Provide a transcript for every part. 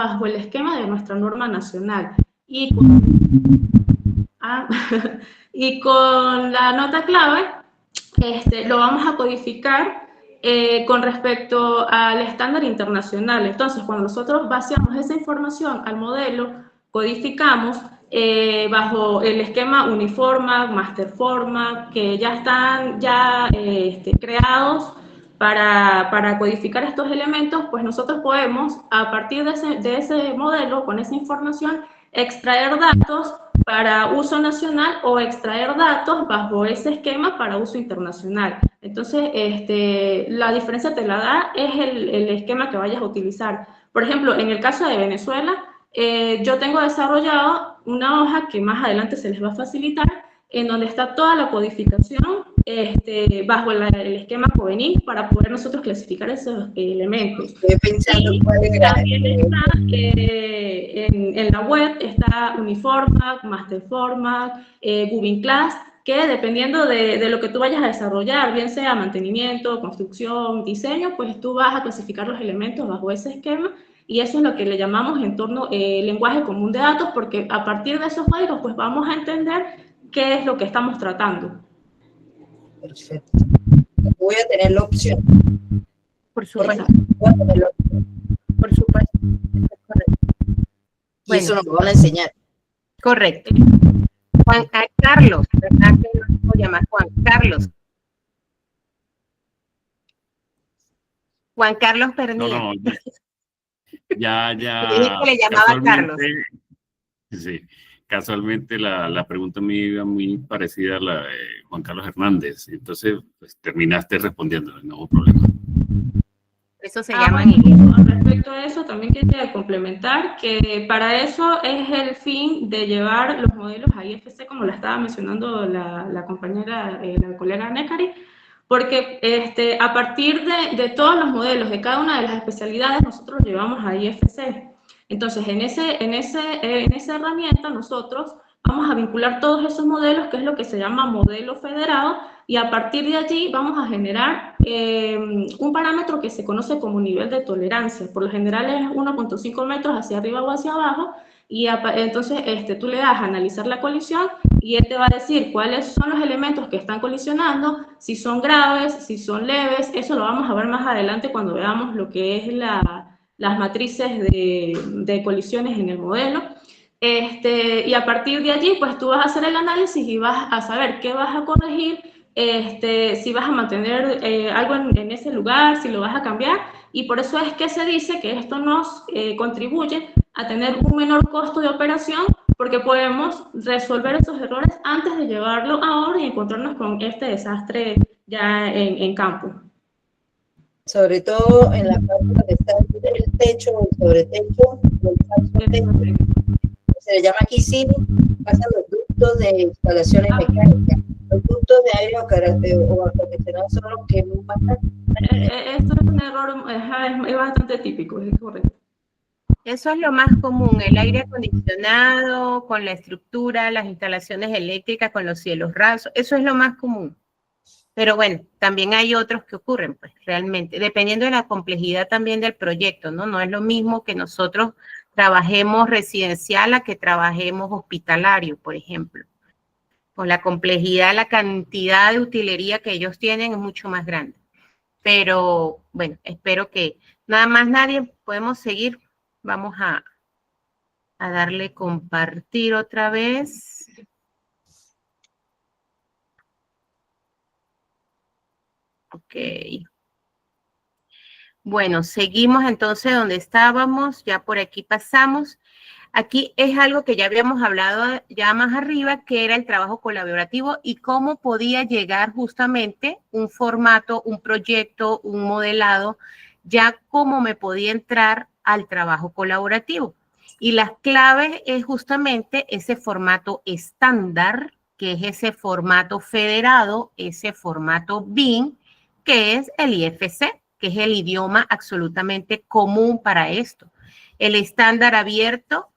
bajo el esquema de nuestra norma nacional. Y y con la nota clave lo vamos a codificar con respecto al estándar internacional. Entonces, cuando nosotros vaciamos esa información al modelo, codificamos bajo el esquema Uniforma, Master Format, que ya están creados para codificar estos elementos, pues nosotros podemos, a partir de ese modelo, con esa información, extraer datos para uso nacional o extraer datos bajo ese esquema para uso internacional. Entonces, la diferencia te la da es el esquema que vayas a utilizar. Por ejemplo, en el caso de Venezuela, yo tengo desarrollado una hoja que más adelante se les va a facilitar, en donde está toda la codificación bajo el esquema Covenant para poder nosotros clasificar esos elementos. Estoy pensando cuál era. También está en la web, está Uniforma, Master Format, Gubin Class, que dependiendo de lo que tú vayas a desarrollar, bien sea mantenimiento, construcción, diseño, pues tú vas a clasificar los elementos bajo ese esquema, y eso es lo que le llamamos lenguaje común de datos, porque a partir de esos códigos pues vamos a entender qué es lo que estamos tratando. Perfecto. Voy a tener la opción. Por supuesto. Voy a tener la opción. Por supuesto. Y eso nos lo van a enseñar. Correcto. Carlos, ¿verdad que no puedo llamar Juan Carlos? Juan Carlos Pernilla. No, ya. Dije que le llamaba Carlos. Sí, casualmente la pregunta me iba muy parecida a la de Juan Carlos Hernández. Entonces, pues, terminaste respondiéndole, no hubo problema. Eso se llama en inglés. Respecto a eso, también quería complementar que para eso es el fin de llevar los modelos a IFC, como la estaba mencionando la compañera, la colega Necari, porque a partir de todos los modelos de cada una de las especialidades, nosotros los llevamos a IFC. Entonces, en esa herramienta nosotros vamos a vincular todos esos modelos, que es lo que se llama modelo federado, y a partir de allí vamos a generar un parámetro que se conoce como nivel de tolerancia. Por lo general es 1.5 metros hacia arriba o hacia abajo, y entonces tú le das a analizar la colisión y él te va a decir cuáles son los elementos que están colisionando, si son graves, si son leves. Eso lo vamos a ver más adelante cuando veamos lo que es las matrices de colisiones en el modelo. Y a partir de allí, pues tú vas a hacer el análisis y vas a saber qué vas a corregir, si vas a mantener algo en ese lugar, si lo vas a cambiar, y por eso es que se dice que esto nos contribuye a tener un menor costo de operación, porque podemos resolver esos errores antes de llevarlo a obra y encontrarnos con este desastre ya en campo. Sobre todo en la parte donde está el techo, el sobretecho, el falso techo. Se le llama aquí ceiling, pasan los ductos de instalaciones mecánicas. Los ductos de aire o acondicionado son los que más. Esto es un error, es bastante típico, es correcto. Eso es lo más común, el aire acondicionado, con la estructura, las instalaciones eléctricas, con los cielos rasos, eso es lo más común. Pero bueno, también hay otros que ocurren, pues, realmente, dependiendo de la complejidad también del proyecto, ¿no? No es lo mismo que nosotros trabajemos residencial a que trabajemos hospitalario, por ejemplo. Con la complejidad, la cantidad de utilería que ellos tienen es mucho más grande. Pero, bueno, espero que nada más nadie, podemos seguir. Vamos a darle compartir otra vez. Ok. Bueno, seguimos entonces donde estábamos, ya por aquí pasamos. Aquí es algo que ya habíamos hablado ya más arriba, que era el trabajo colaborativo y cómo podía llegar justamente un formato, un proyecto, un modelado, ya cómo me podía entrar al trabajo colaborativo. Y las claves es justamente ese formato estándar, que es ese formato federado, ese formato BIM, que es el IFC, que es el idioma absolutamente común para esto. El estándar abierto,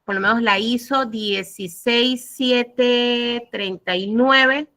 por lo menos la ISO 16739,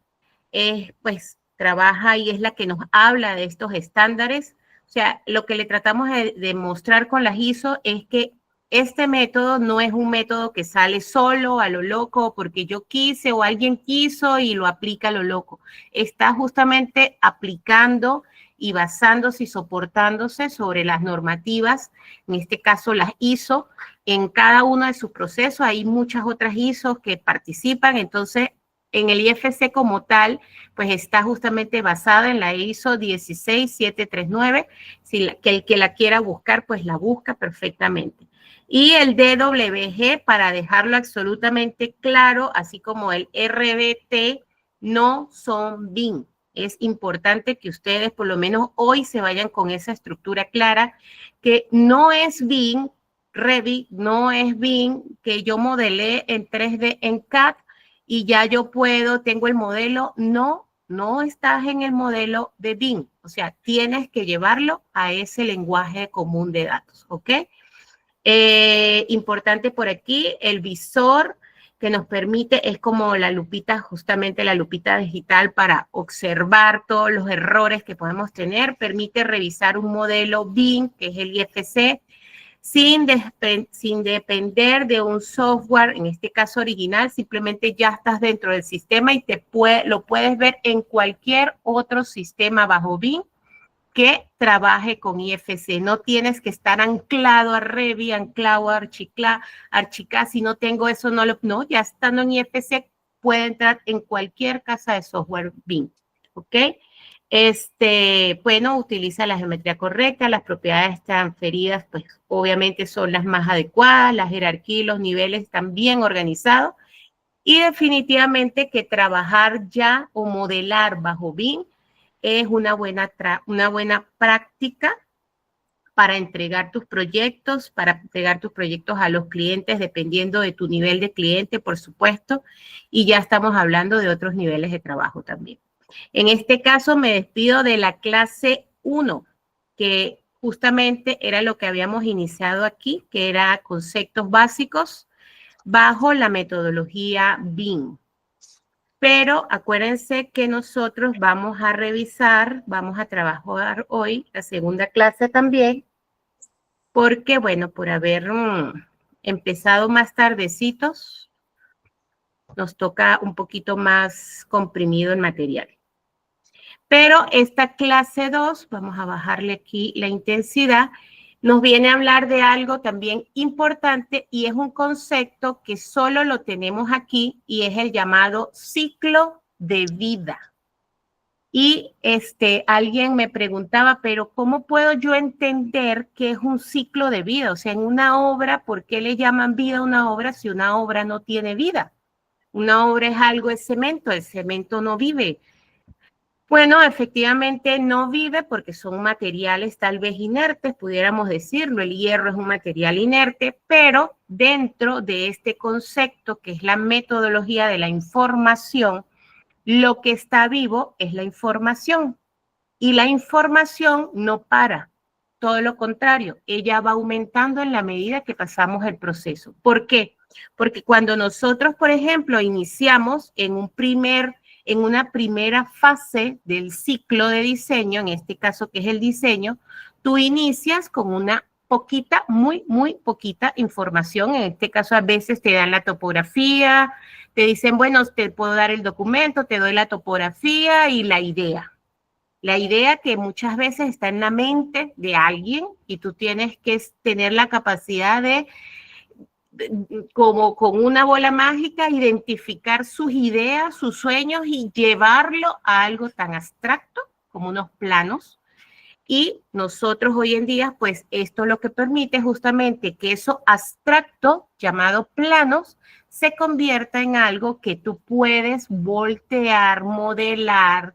pues trabaja y es la que nos habla de estos estándares. O sea, lo que le tratamos de mostrar con las ISO es que este método no es un método que sale solo a lo loco porque yo quise o alguien quiso y lo aplica a lo loco. Está justamente aplicando y basándose y soportándose sobre las normativas, en este caso las ISO, en cada uno de sus procesos. Hay muchas otras ISO que participan, entonces en el IFC como tal, pues está justamente basada en la ISO 16739, que el que la quiera buscar, pues la busca perfectamente. Y el DWG, para dejarlo absolutamente claro, así como el RBT, no son BIM. Es importante que ustedes por lo menos hoy se vayan con esa estructura clara, que no es BIM, Revit, no es BIM, que yo modelé en 3D en CAD y ya yo puedo, tengo el modelo. No, no estás en el modelo de BIM. O sea, tienes que llevarlo a ese lenguaje común de datos, ¿ok? Importante por aquí, el visor que nos permite, es como la lupita, justamente la lupita digital para observar todos los errores que podemos tener, permite revisar un modelo BIM, que es el IFC, sin depender de un software, en este caso original, simplemente ya estás dentro del sistema y lo puedes ver en cualquier otro sistema bajo BIM que trabaje con IFC. No tienes que estar anclado a Revit, anclado a Archicad. Si no tengo eso, no, ya estando en IFC puede entrar en cualquier casa de software BIM, ¿ok? Bueno, utiliza la geometría correcta, las propiedades transferidas, pues obviamente son las más adecuadas, la jerarquía y los niveles están bien organizados, y definitivamente que trabajar ya o modelar bajo BIM es una buena práctica para entregar tus proyectos, a los clientes, dependiendo de tu nivel de cliente, por supuesto, y ya estamos hablando de otros niveles de trabajo también. En este caso me despido de la clase 1, que justamente era lo que habíamos iniciado aquí, que era conceptos básicos bajo la metodología BIM. Pero acuérdense que nosotros vamos a revisar, vamos a trabajar hoy la segunda clase también, porque bueno, por haber empezado más tardecitos, nos toca un poquito más comprimido el material. Pero esta clase 2, vamos a bajarle aquí la intensidad, nos viene a hablar de algo también importante y es un concepto que solo lo tenemos aquí y es el llamado ciclo de vida. Y alguien me preguntaba, pero ¿cómo puedo yo entender qué es un ciclo de vida? O sea, en una obra, ¿por qué le llaman vida a una obra si una obra no tiene vida? Una obra es algo, es cemento, el cemento no vive. Bueno, efectivamente no vive porque son materiales tal vez inertes, pudiéramos decirlo. El hierro es un material inerte, pero dentro de este concepto que es la metodología de la información, lo que está vivo es la información. Y la información no para, todo lo contrario, ella va aumentando en la medida que pasamos el proceso. ¿Por qué? Porque cuando nosotros, por ejemplo, iniciamos en una primera fase del ciclo de diseño, en este caso que es el diseño, tú inicias con una poquita, muy poquita información. En este caso a veces te dan la topografía, te dicen, bueno, te puedo dar el documento, te doy la topografía y la idea. La idea que muchas veces está en la mente de alguien y tú tienes que tener la capacidad de como con una bola mágica, identificar sus ideas, sus sueños y llevarlo a algo tan abstracto como unos planos. Y nosotros hoy en día, pues esto lo que permite justamente que eso abstracto, llamado planos, se convierta en algo que tú puedes voltear, modelar,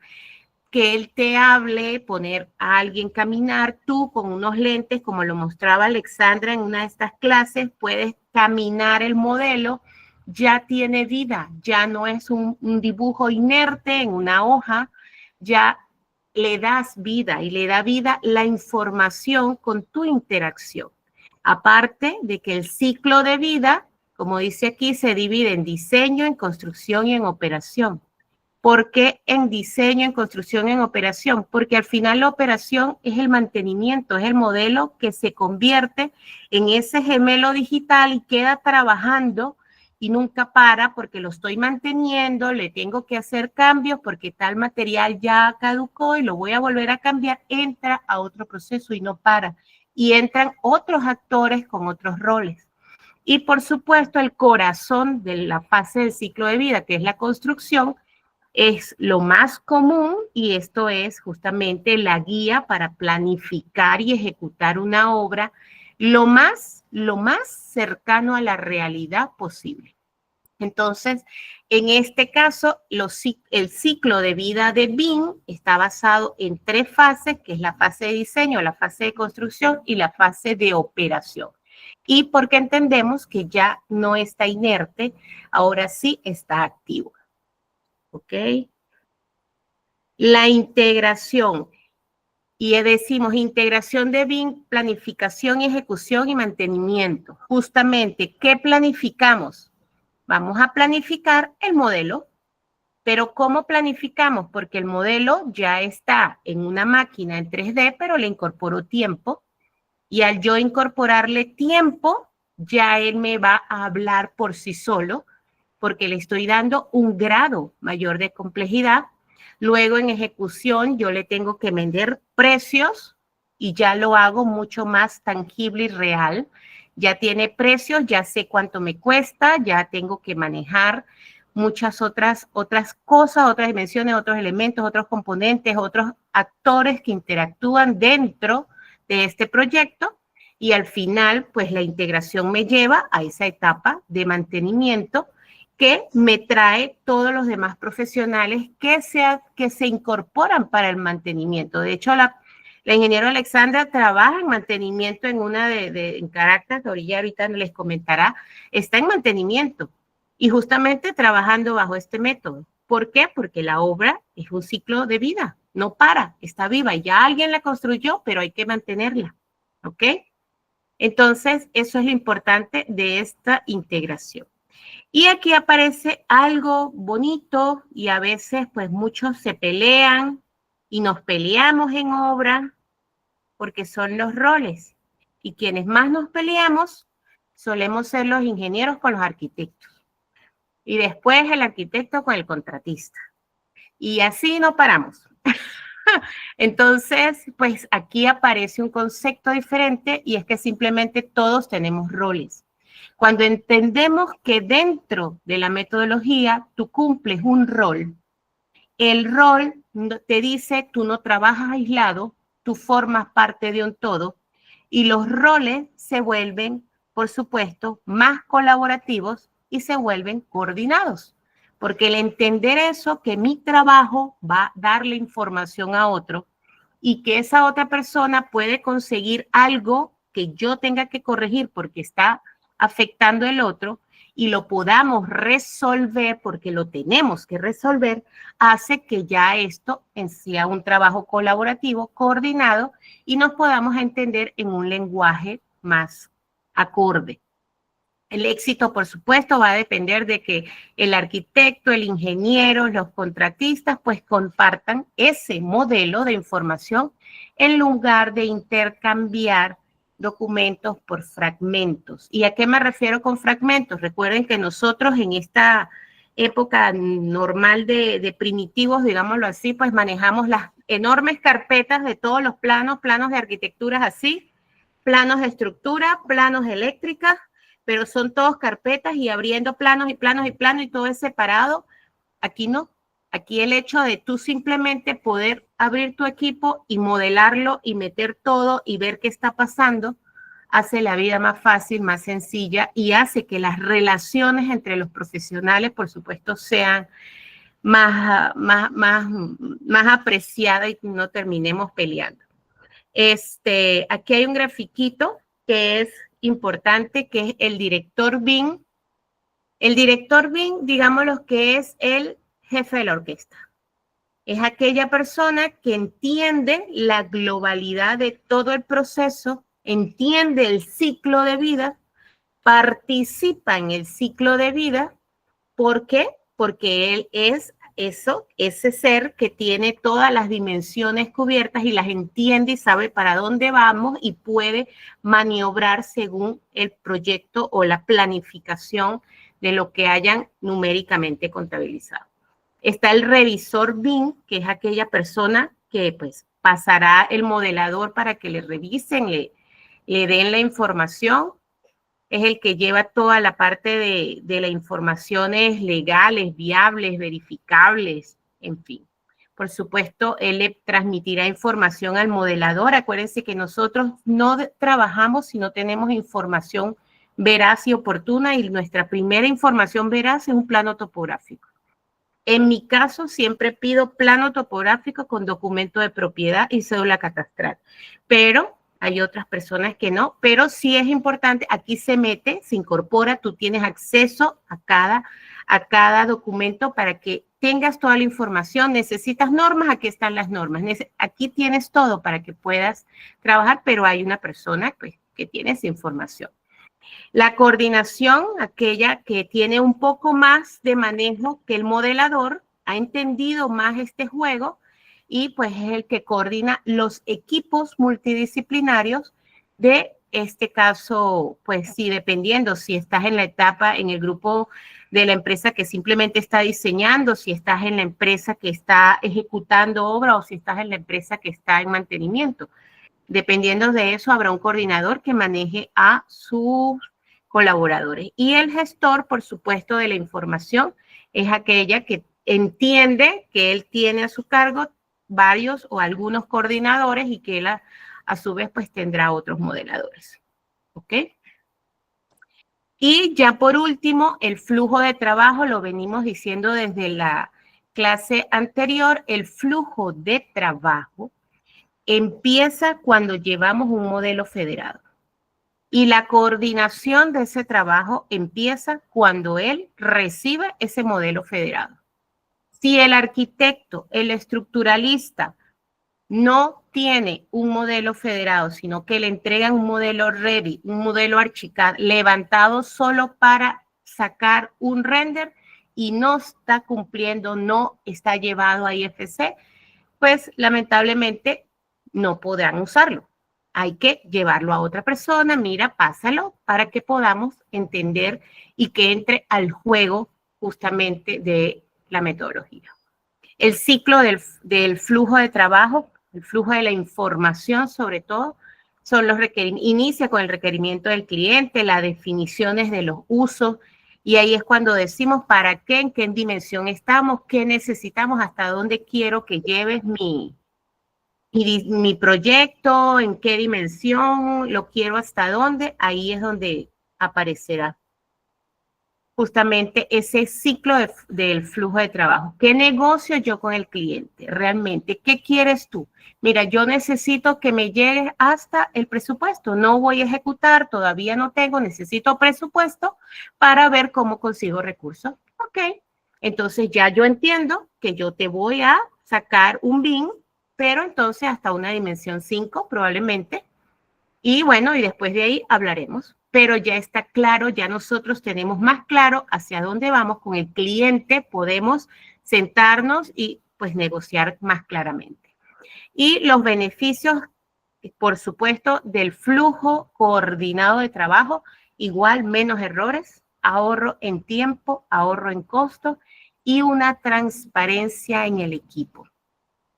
que él te hable, poner a alguien caminar, tú con unos lentes, como lo mostraba Alexandra en una de estas clases, puedes caminar el modelo, ya tiene vida, ya no es un dibujo inerte en una hoja, ya le das vida y le da vida la información con tu interacción. Aparte de que el ciclo de vida, como dice aquí, se divide en diseño, en construcción y en operación. ¿Por qué en diseño, en construcción, en operación? Porque al final la operación es el mantenimiento, es el modelo que se convierte en ese gemelo digital y queda trabajando y nunca para porque lo estoy manteniendo, le tengo que hacer cambios porque tal material ya caducó y lo voy a volver a cambiar, entra a otro proceso y no para. Y entran otros actores con otros roles. Y por supuesto el corazón de la fase del ciclo de vida, que es la construcción, es lo más común y esto es justamente la guía para planificar y ejecutar una obra lo más cercano a la realidad posible. Entonces, en este caso, el ciclo de vida de BIM está basado en 3 fases, que es la fase de diseño, la fase de construcción y la fase de operación. Y porque entendemos que ya no está inerte, ahora sí está activo. ¿Ok? La integración. Y decimos integración de BIM, planificación, ejecución y mantenimiento. Justamente, ¿qué planificamos? Vamos a planificar el modelo. Pero ¿cómo planificamos? Porque el modelo ya está en una máquina en 3D, pero le incorporo tiempo. Y al yo incorporarle tiempo, ya él me va a hablar por sí solo, porque le estoy dando un grado mayor de complejidad. Luego en ejecución yo le tengo que vender precios y ya lo hago mucho más tangible y real. Ya tiene precios, ya sé cuánto me cuesta, ya tengo que manejar muchas otras cosas, otras dimensiones, otros elementos, otros componentes, otros actores que interactúan dentro de este proyecto. Y al final, pues la integración me lleva a esa etapa de mantenimiento que me trae todos los demás profesionales que se incorporan para el mantenimiento. De hecho, la ingeniera Alexandra trabaja en mantenimiento en una en Caracas, que ahorita les comentará, está en mantenimiento y justamente trabajando bajo este método. ¿Por qué? Porque la obra es un ciclo de vida, no para, está viva. Ya alguien la construyó, pero hay que mantenerla, ¿ok? Entonces, eso es lo importante de esta integración. Y aquí aparece algo bonito y a veces pues muchos se pelean y nos peleamos en obra porque son los roles. Y quienes más nos peleamos solemos ser los ingenieros con los arquitectos. Y después el arquitecto con el contratista. Y así no paramos. Entonces, pues aquí aparece un concepto diferente y es que simplemente todos tenemos roles. Cuando entendemos que dentro de la metodología tú cumples un rol, el rol te dice tú no trabajas aislado, tú formas parte de un todo y los roles se vuelven, por supuesto, más colaborativos y se vuelven coordinados. Porque el entender eso, que mi trabajo va a darle información a otro y que esa otra persona puede conseguir algo que yo tenga que corregir porque está afectando el otro y lo podamos resolver porque lo tenemos que resolver, hace que ya esto sea un trabajo colaborativo, coordinado y nos podamos entender en un lenguaje más acorde. El éxito, por supuesto, va a depender de que el arquitecto, el ingeniero, los contratistas, pues compartan ese modelo de información en lugar de intercambiar documentos por fragmentos. ¿Y a qué me refiero con fragmentos? Recuerden que nosotros en esta época normal de primitivos, digámoslo así, pues manejamos las enormes carpetas de todos los planos de arquitecturas así, planos de estructura, planos eléctricas, pero son todos carpetas y abriendo planos y planos y planos y todo es separado. Aquí no. Aquí el hecho de tú simplemente poder abrir tu equipo y modelarlo y meter todo y ver qué está pasando, hace la vida más fácil, más sencilla y hace que las relaciones entre los profesionales, por supuesto, sean más apreciadas y no terminemos peleando. Aquí hay un grafiquito que es importante, que es el director BIM. El director BIM, digamos lo que es el jefe de la orquesta. Es aquella persona que entiende la globalidad de todo el proceso, entiende el ciclo de vida, participa en el ciclo de vida. ¿Por qué? Porque él es ese ser que tiene todas las dimensiones cubiertas y las entiende y sabe para dónde vamos y puede maniobrar según el proyecto o la planificación de lo que hayan numéricamente contabilizado. Está el revisor BIM, que es aquella persona que pues pasará el modelador para que le revisen, le den la información. Es el que lleva toda la parte de las informaciones legales, viables, verificables, en fin. Por supuesto, él le transmitirá información al modelador. Acuérdense que nosotros no trabajamos si no tenemos información veraz y oportuna, y nuestra primera información veraz es un plano topográfico. En mi caso, siempre pido plano topográfico con documento de propiedad y cédula catastral, pero hay otras personas que no, pero sí es importante, aquí se mete, se incorpora, tú tienes acceso a cada documento para que tengas toda la información. Necesitas normas, aquí están las normas. Aquí tienes todo para que puedas trabajar, pero hay una persona pues, que tiene esa información. La coordinación, aquella que tiene un poco más de manejo que el modelador, ha entendido más este juego, y pues es el que coordina los equipos multidisciplinarios de este caso, pues sí, dependiendo si estás en la etapa, en el grupo de la empresa que simplemente está diseñando, si estás en la empresa que está ejecutando obra o si estás en la empresa que está en mantenimiento. Dependiendo de eso, habrá un coordinador que maneje a sus colaboradores. Y el gestor, por supuesto, de la información es aquella que entiende que él tiene a su cargo varios o algunos coordinadores y que él a su vez pues tendrá otros modeladores. ¿Ok? Y ya por último, el flujo de trabajo, lo venimos diciendo desde la clase anterior, el flujo de trabajo empieza cuando llevamos un modelo federado. Y la coordinación de ese trabajo empieza cuando él recibe ese modelo federado. Si el arquitecto, el estructuralista, no tiene un modelo federado, sino que le entregan un modelo Revit, un modelo Archicad, levantado solo para sacar un render y no está cumpliendo, no está llevado a IFC, pues lamentablemente no podrán usarlo. Hay que llevarlo a otra persona, mira, pásalo para que podamos entender y que entre al juego justamente de la metodología. El ciclo del flujo de trabajo, el flujo de la información sobre todo, son los requerimientos. Inicia con el requerimiento del cliente, las definiciones de los usos, y ahí es cuando decimos para qué, en qué dimensión estamos, qué necesitamos, hasta dónde quiero que lleves mi proyecto, en qué dimensión, lo quiero hasta dónde. Ahí es donde aparecerá justamente ese ciclo del flujo de trabajo. ¿Qué negocio yo con el cliente? Realmente, ¿qué quieres tú? Mira, yo necesito que me llegues hasta el presupuesto. No voy a ejecutar, todavía no tengo, necesito presupuesto para ver cómo consigo recursos. Ok, entonces ya yo entiendo que yo te voy a sacar un BIM, pero entonces hasta una dimensión 5 probablemente. Y bueno, y después de ahí hablaremos. Pero ya está claro, ya nosotros tenemos más claro hacia dónde vamos con el cliente, podemos sentarnos y pues negociar más claramente. Y los beneficios, por supuesto, del flujo coordinado de trabajo, igual menos errores, ahorro en tiempo, ahorro en costo y una transparencia en el equipo.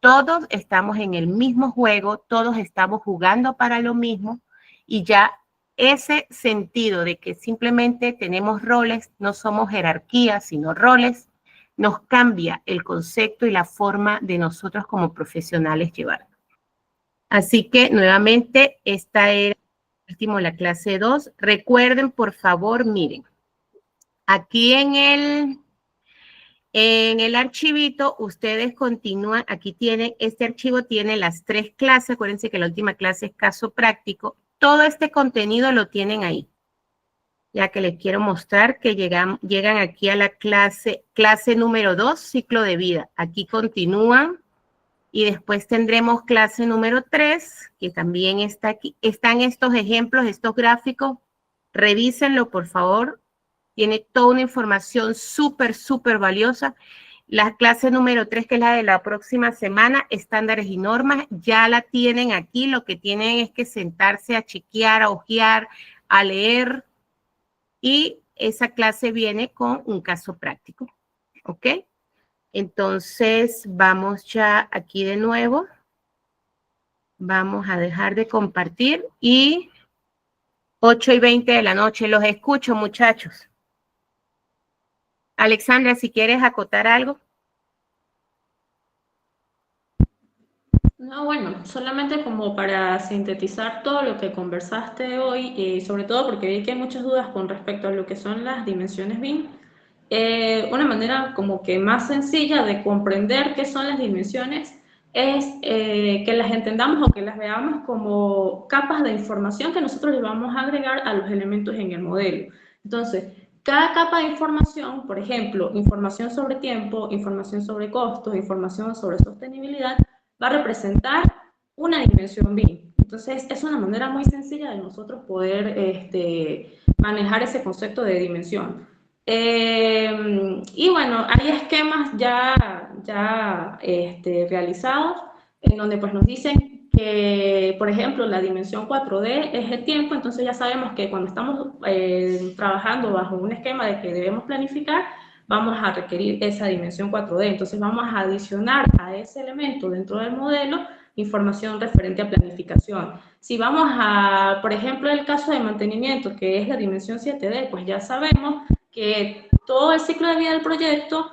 Todos estamos en el mismo juego, todos estamos jugando para lo mismo, y ya ese sentido de que simplemente tenemos roles, no somos jerarquías, sino roles, nos cambia el concepto y la forma de nosotros como profesionales llevar. Así que nuevamente esta era la clase 2. Recuerden, por favor, miren, aquí en el archivito, ustedes continúan, aquí tienen, este archivo tiene las 3 clases, acuérdense que la última clase es caso práctico, todo este contenido lo tienen ahí, ya que les quiero mostrar que llegan aquí a la clase número 2, ciclo de vida, aquí continúan, y después tendremos clase número 3, que también está aquí, están estos ejemplos, estos gráficos, revísenlo por favor. Tiene toda una información súper, súper valiosa. La clase número 3, que es la de la próxima semana, estándares y normas, ya la tienen aquí. Lo que tienen es que sentarse a chequear, a hojear, a leer. Y esa clase viene con un caso práctico. ¿Ok? Entonces, vamos ya aquí de nuevo. Vamos a dejar de compartir y 8:20 de la noche. Los escucho, muchachos. Alexandra, si quieres acotar algo. No, bueno, solamente como para sintetizar todo lo que conversaste hoy, y sobre todo porque vi que hay muchas dudas con respecto a lo que son las dimensiones BIM. Una manera como que más sencilla de comprender qué son las dimensiones es que las entendamos o que las veamos como capas de información que nosotros le vamos a agregar a los elementos en el modelo. Entonces, cada capa de información, por ejemplo, información sobre tiempo, información sobre costos, información sobre sostenibilidad, va a representar una dimensión BIM. Entonces, es una manera muy sencilla de nosotros poder manejar ese concepto de dimensión. Y bueno, hay esquemas ya realizados en donde pues nos dicen que, por ejemplo, la dimensión 4D es el tiempo, entonces ya sabemos que cuando estamos trabajando bajo un esquema de que debemos planificar, vamos a requerir esa dimensión 4D, entonces vamos a adicionar a ese elemento dentro del modelo información referente a planificación. Si vamos a, por ejemplo, el caso de mantenimiento, que es la dimensión 7D, pues ya sabemos que todo el ciclo de vida del proyecto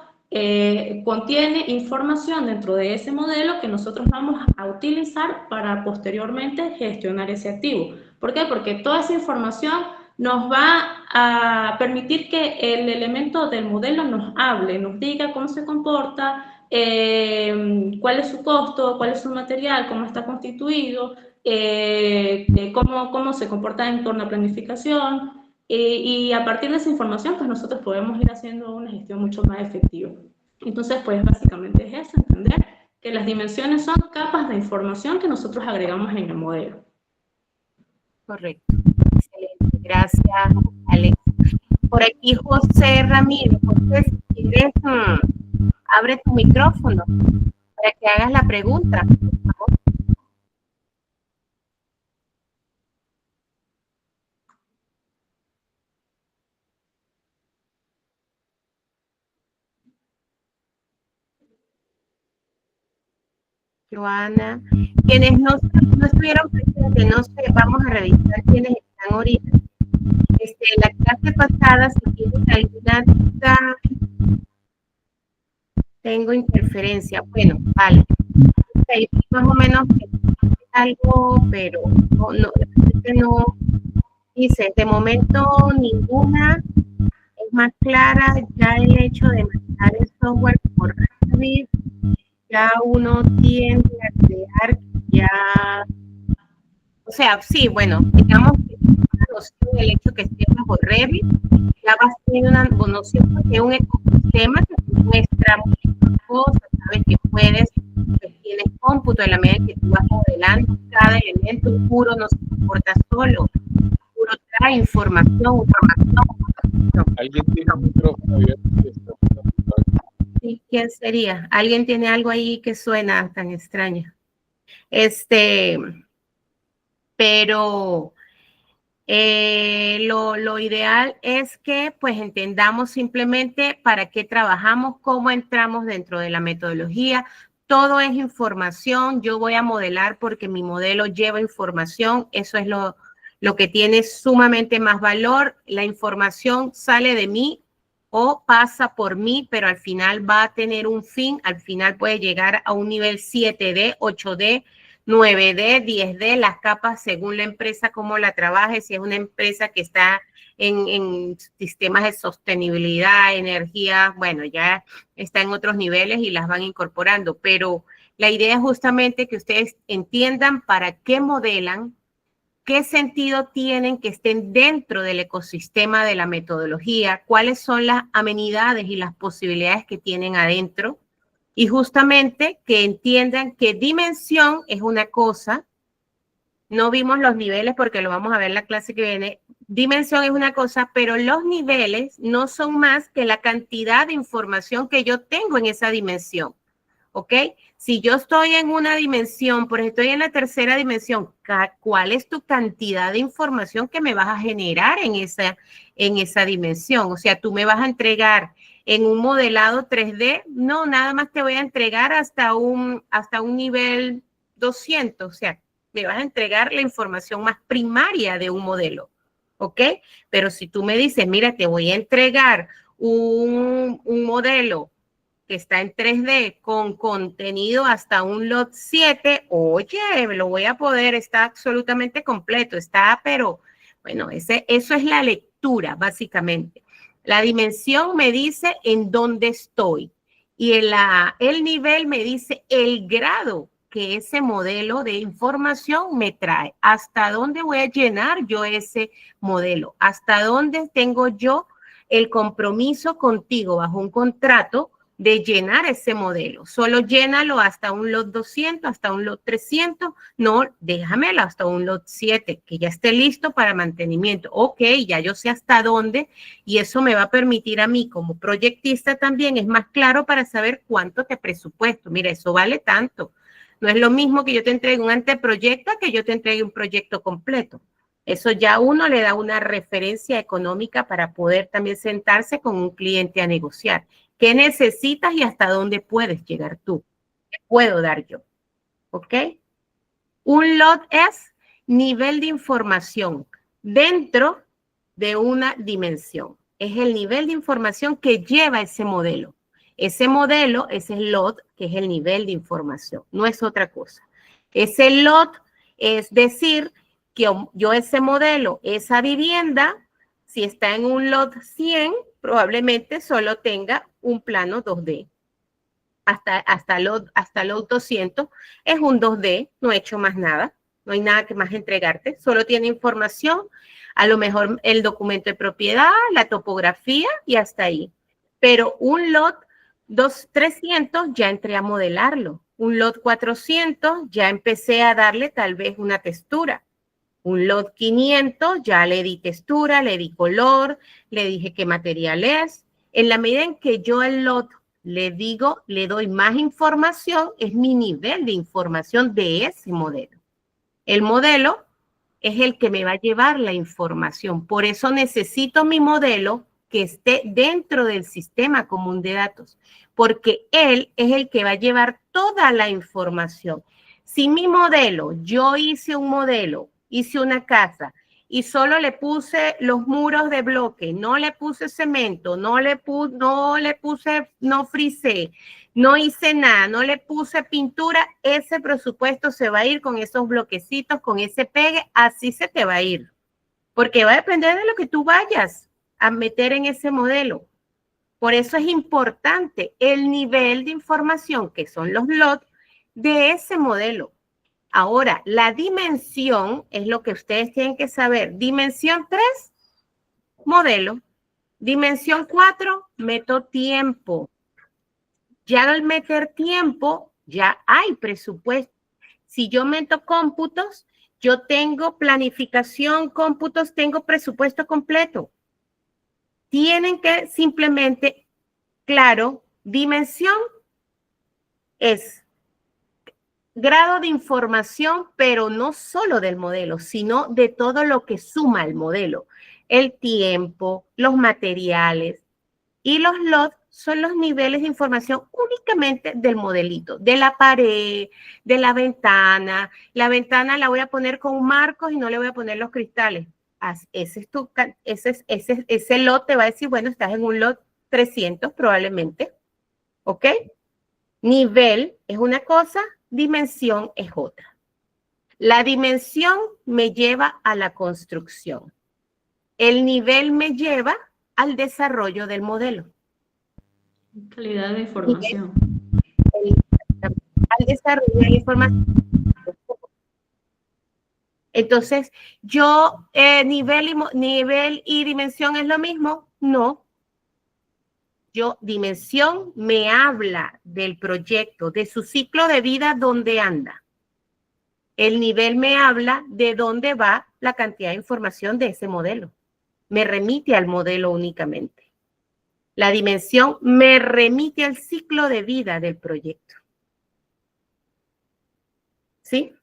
contiene información dentro de ese modelo que nosotros vamos a utilizar para posteriormente gestionar ese activo. ¿Por qué? Porque toda esa información nos va a permitir que el elemento del modelo nos hable, nos diga cómo se comporta, cuál es su costo, cuál es su material, cómo está constituido, cómo se comporta en torno a planificación, y a partir de esa información, pues nosotros podemos ir haciendo una gestión mucho más efectiva. Entonces, pues básicamente es eso, entender que las dimensiones son capas de información que nosotros agregamos en el modelo. Correcto. Excelente. Gracias, Alex. Por aquí, José Ramírez. José, si quieres, abre tu micrófono para que hagas la pregunta, por favor. Joana, quienes no estuvieron presentes, no sé, vamos a revisar quiénes están ahorita. La clase pasada, si tienes alguna duda, tengo interferencia. Bueno, vale. Ahí más o menos algo, pero no dice, de momento ninguna. Es más clara ya el hecho de manejar el software por Revit. Ya uno tiende a crear ya, o sea, sí, bueno, digamos que una noción del hecho que esté bajo Revit, ya vas teniendo una noción de un ecosistema que te muestra muchas cosas, sabes que puedes, que tienes cómputo en la medida que tú vas modelando cada elemento, puro no se comporta solo, puro trae información. ¿Alguien tiene un micrófono abierto? Sí, ¿quién sería? ¿Alguien tiene algo ahí que suena tan extraño? Pero lo ideal es que pues entendamos simplemente para qué trabajamos, cómo entramos dentro de la metodología. Todo es información. Yo voy a modelar porque mi modelo lleva información. Eso es lo que tiene sumamente más valor. La información sale de mí o pasa por mí, pero al final va a tener un fin. Al final puede llegar a un nivel 7D, 8D, 9D, 10D, las capas según la empresa, cómo la trabaje, si es una empresa que está en sistemas de sostenibilidad, energía, bueno, ya está en otros niveles y las van incorporando, pero la idea es justamente que ustedes entiendan para qué modelan, qué sentido tienen que estén dentro del ecosistema de la metodología, cuáles son las amenidades y las posibilidades que tienen adentro, y justamente que entiendan que dimensión es una cosa. No vimos los niveles porque lo vamos a ver en la clase que viene, dimensión es una cosa, pero los niveles no son más que la cantidad de información que yo tengo en esa dimensión. ¿Ok? Si yo estoy en una dimensión, por ejemplo, estoy en la tercera dimensión, ¿cuál es tu cantidad de información que me vas a generar en esa dimensión? O sea, tú me vas a entregar en un modelado 3D, no, nada más te voy a entregar hasta un nivel 200, o sea, me vas a entregar la información más primaria de un modelo, ¿ok? Pero si tú me dices, mira, te voy a entregar un modelo que está en 3D con contenido hasta un lot 7, oye, lo voy a poder, está absolutamente completo, está, pero bueno, eso es la lectura, básicamente. La dimensión me dice en dónde estoy y el nivel me dice el grado que ese modelo de información me trae, hasta dónde voy a llenar yo ese modelo, hasta dónde tengo yo el compromiso contigo bajo un contrato de llenar ese modelo. Solo llénalo hasta un lot 200, hasta un lot 300. No, déjamelo hasta un lot 7, que ya esté listo para mantenimiento. Ok, ya yo sé hasta dónde y eso me va a permitir a mí como proyectista también, es más claro para saber cuánto te presupuesto. Mira, eso vale tanto. No es lo mismo que yo te entregue un anteproyecto a que yo te entregue un proyecto completo. Eso ya uno le da una referencia económica para poder también sentarse con un cliente a negociar. ¿Qué necesitas y hasta dónde puedes llegar tú? ¿Qué puedo dar yo? ¿Ok? Un lot es nivel de información dentro de una dimensión. Es el nivel de información que lleva ese modelo. Ese modelo es el lot, que es el nivel de información. No es otra cosa. Ese lot es decir que yo ese modelo, esa vivienda, si está en un lot 100, probablemente solo tenga un plano 2D. Hasta lot 200 es un 2D, no he hecho más nada, no hay nada que más entregarte, solo tiene información, a lo mejor el documento de propiedad, la topografía y hasta ahí. Pero un lot 300 ya entré a modelarlo, un lot 400 ya empecé a darle tal vez una textura. Un lot 500, ya le di textura, le di color, le dije qué material es. En la medida en que yo al lot le doy más información, es mi nivel de información de ese modelo. El modelo es el que me va a llevar la información. Por eso necesito mi modelo que esté dentro del sistema común de datos, porque él es el que va a llevar toda la información. Si mi modelo, yo hice un modelo, hice una casa y solo le puse los muros de bloque, no le puse cemento, no frisé, no hice nada, no le puse pintura, ese presupuesto se va a ir con esos bloquecitos, con ese pegue, así se te va a ir. Porque va a depender de lo que tú vayas a meter en ese modelo. Por eso es importante el nivel de información, que son los lots, de ese modelo. Ahora, la dimensión es lo que ustedes tienen que saber. Dimensión 3, modelo. Dimensión 4, meto tiempo. Ya al meter tiempo, ya hay presupuesto. Si yo meto cómputos, yo tengo planificación, cómputos, tengo presupuesto completo. Tienen que simplemente, claro, dimensión es grado de información, pero no solo del modelo, sino de todo lo que suma el modelo. El tiempo, los materiales y los lots son los niveles de información únicamente del modelito, de la pared, de la ventana. La ventana la voy a poner con marcos y no le voy a poner los cristales. Ese lot te va a decir, bueno, estás en un lot 300 probablemente, ¿ok? Nivel es una cosa, dimensión es otra. La dimensión me lleva a la construcción. El nivel me lleva al desarrollo del modelo. Calidad de información. Al desarrollo de la información. Entonces, nivel y dimensión es lo mismo. No. Dimensión me habla del proyecto, de su ciclo de vida, dónde anda. El nivel me habla de dónde va la cantidad de información de ese modelo. me remite al modelo únicamente. La dimensión me remite al ciclo de vida del proyecto. ¿Sí?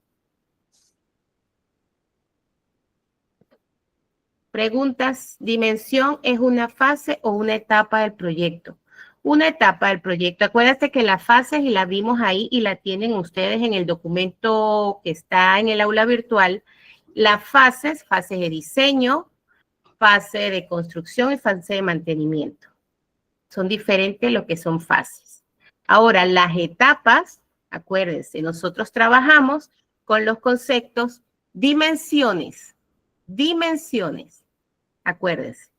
Preguntas. ¿Dimensión es una fase o una etapa del proyecto? Una etapa del proyecto. Acuérdense que las fases, y la vimos ahí y la tienen ustedes en el documento que está en el aula virtual. Las fases, fase de diseño, fase de construcción y fase de mantenimiento. Son diferentes lo que son fases. Ahora, las etapas, acuérdense, nosotros trabajamos con los conceptos dimensiones. Dimensiones. Acuérdense.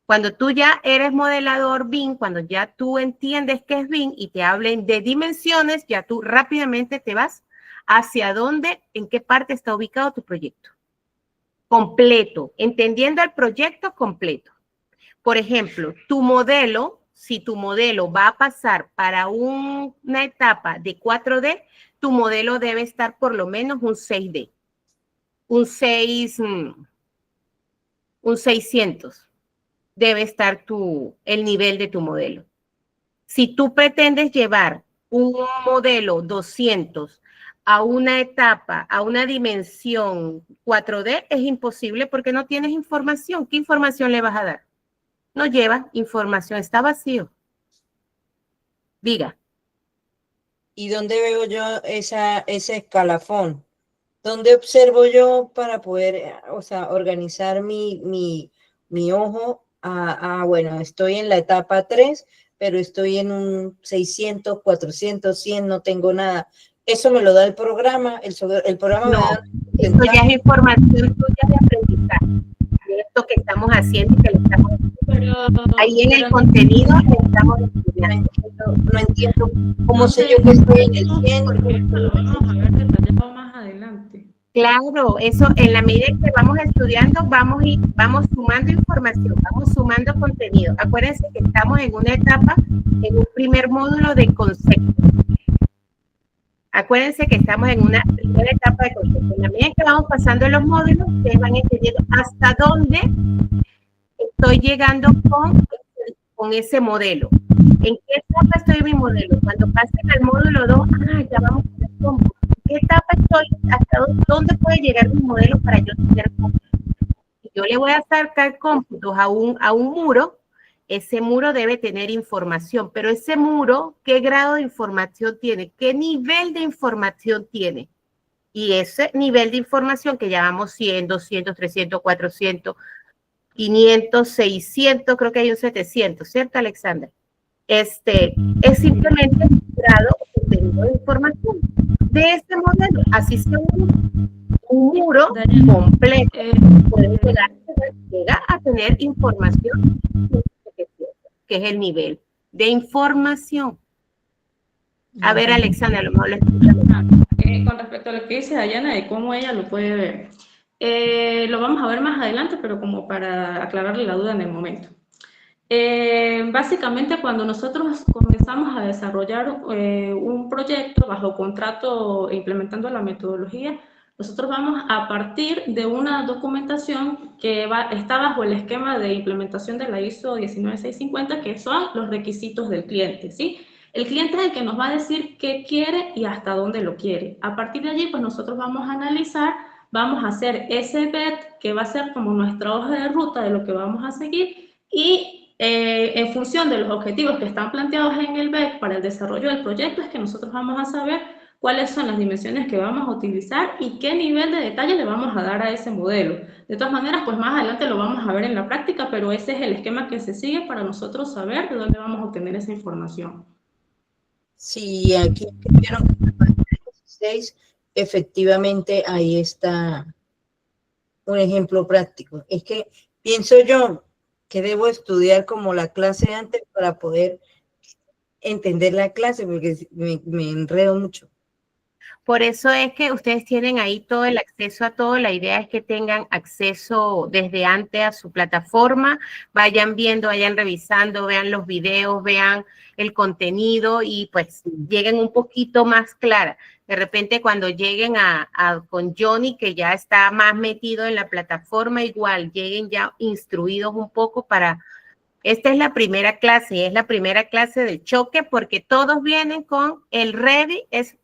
Cuando tú ya eres modelador BIM, cuando ya tú entiendes qué es BIM y te hablen de dimensiones, ya tú rápidamente te vas hacia dónde, en qué parte está ubicado tu proyecto. Completo, entendiendo el proyecto completo. Por ejemplo, tu modelo, si tu modelo va a pasar para una etapa de 4D, tu modelo debe estar por lo menos un 6D. Un 600 debe estar el nivel de tu modelo. Si tú pretendes llevar un modelo 200 a una etapa, a una dimensión 4D, es imposible porque no tienes información. ¿Qué información le vas a dar? No lleva información, está vacío. Diga. ¿Y dónde veo yo ese escalafón? ¿Dónde observo yo para poder, o sea, organizar mi ojo? Bueno, estoy en la etapa 3, pero estoy en un 600, 400, 100, no tengo nada. Eso me lo da el programa, el programa No, me da... Eso ya es información tuya de aprendizaje. De esto que estamos haciendo y que le estamos ahí en el contenido estamos estudiando. No entiendo cómo sé yo que estoy en el 100. Porque esto lo vamos a ver detallado más adelante. Claro, eso en la medida que vamos estudiando, vamos sumando información, vamos sumando contenido. Acuérdense que estamos en una etapa, en un primer módulo de conceptos. Acuérdense que estamos en una primera etapa de conceptos. En la medida que vamos pasando los módulos, ustedes van entendiendo hasta dónde estoy llegando con ese modelo. ¿En qué etapa estoy en mi modelo? Cuando pasen al módulo 2, ya vamos a ver cómo. ¿En qué etapa estoy? ¿Hasta dónde puede llegar mi modelo para yo tener cómputos? Si yo le voy a sacar cómputos a un muro, ese muro debe tener información, pero ese muro, ¿qué grado de información tiene? ¿Qué nivel de información tiene? Y ese nivel de información que llamamos 100, 200, 300, 400, 500, 600, creo que hay un 700, ¿cierto, Alexandra? Es simplemente un grado o contenido de información de este modelo. Así sea un muro completo. Puede llegar a tener información que es el nivel de información. A ver, Alexandra, a lo mejor lo escuchamos. Con respecto a lo que dice Dayana de cómo ella lo puede ver, lo vamos a ver más adelante, pero como para aclararle la duda en el momento. Básicamente, cuando nosotros comenzamos a desarrollar un proyecto bajo contrato e implementando la metodología, nosotros vamos a partir de una documentación que está bajo el esquema de implementación de la ISO 19650, que son los requisitos del cliente, ¿sí? El cliente es el que nos va a decir qué quiere y hasta dónde lo quiere. A partir de allí, pues nosotros vamos a analizar, vamos a hacer ese BET, que va a ser como nuestra hoja de ruta de lo que vamos a seguir, y en función de los objetivos que están planteados en el BET para el desarrollo del proyecto, es que nosotros vamos a saber cuáles son las dimensiones que vamos a utilizar y qué nivel de detalle le vamos a dar a ese modelo. De todas maneras, pues más adelante lo vamos a ver en la práctica, pero ese es el esquema que se sigue para nosotros saber de dónde vamos a obtener esa información. Sí, aquí escribieron 16, efectivamente ahí está un ejemplo práctico. Es que pienso yo que debo estudiar como la clase antes para poder entender la clase, porque me enredo mucho. Por eso es que ustedes tienen ahí todo el acceso a todo. La idea es que tengan acceso desde antes a su plataforma, vayan viendo, vayan revisando, vean los videos, vean el contenido y pues lleguen un poquito más clara. De repente cuando lleguen con Johnny, que ya está más metido en la plataforma, igual lleguen ya instruidos un poco para... Esta es la primera clase, es la primera clase de choque porque todos vienen con el ready es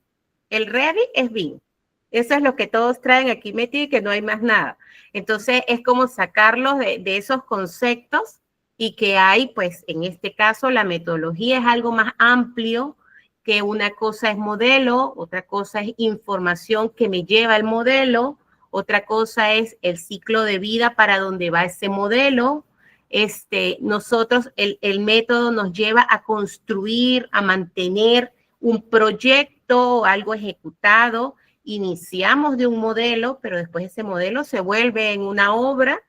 BIM. Eso es lo que todos traen aquí metido y que no hay más nada. Entonces es como sacarlos de esos conceptos y que hay, pues en este caso la metodología es algo más amplio, que una cosa es modelo, otra cosa es información que me lleva al modelo, otra cosa es el ciclo de vida para donde va ese modelo. Nosotros, el método nos lleva a construir, a mantener un proyecto, algo ejecutado. Iniciamos de un modelo, pero después ese modelo se vuelve en una obra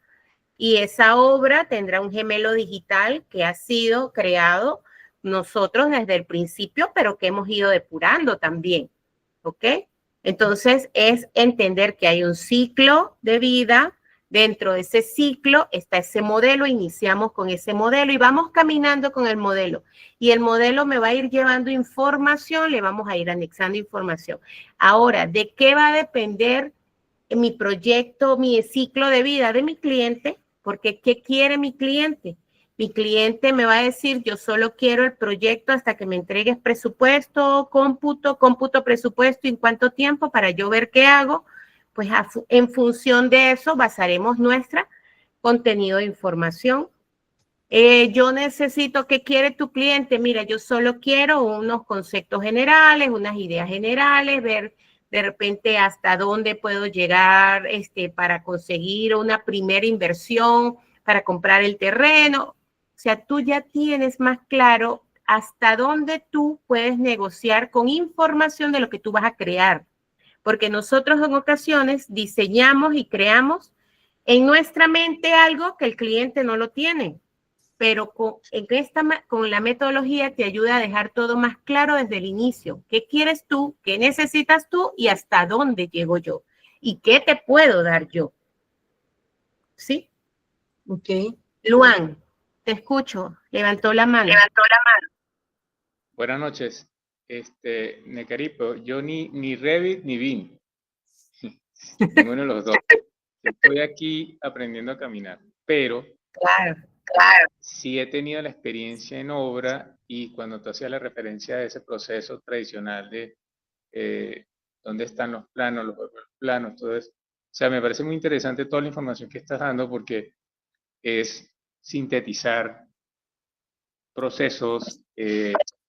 y esa obra tendrá un gemelo digital que ha sido creado nosotros desde el principio, pero que hemos ido depurando también, ¿ok? Entonces es entender que hay un ciclo de vida. Dentro de ese ciclo está ese modelo, iniciamos con ese modelo y vamos caminando con el modelo. Y el modelo me va a ir llevando información, le vamos a ir anexando información. Ahora, ¿de qué va a depender mi proyecto, mi ciclo de vida de mi cliente? Porque ¿qué quiere mi cliente? Mi cliente me va a decir, yo solo quiero el proyecto hasta que me entregues presupuesto, cómputo, presupuesto, ¿en cuánto tiempo? Para yo ver qué hago. Pues en función de eso basaremos nuestro contenido de información. Yo necesito, ¿qué quiere tu cliente? Mira, yo solo quiero unos conceptos generales, unas ideas generales, ver de repente hasta dónde puedo llegar para conseguir una primera inversión, para comprar el terreno. O sea, tú ya tienes más claro hasta dónde tú puedes negociar con información de lo que tú vas a crear. Porque nosotros en ocasiones diseñamos y creamos en nuestra mente algo que el cliente no lo tiene, pero con la metodología te ayuda a dejar todo más claro desde el inicio. ¿Qué quieres tú? ¿Qué necesitas tú? ¿Y hasta dónde llego yo? ¿Y qué te puedo dar yo? ¿Sí? Ok. Luan, te escucho. Levantó la mano. Buenas noches. Necaripo, yo ni Revit ni BIM. Ninguno de los dos. Estoy aquí aprendiendo a caminar, pero Claro. sí he tenido la experiencia en obra y cuando tú hacías la referencia a ese proceso tradicional de dónde están los planos, todo eso. O sea, me parece muy interesante toda la información que estás dando porque es sintetizar procesos,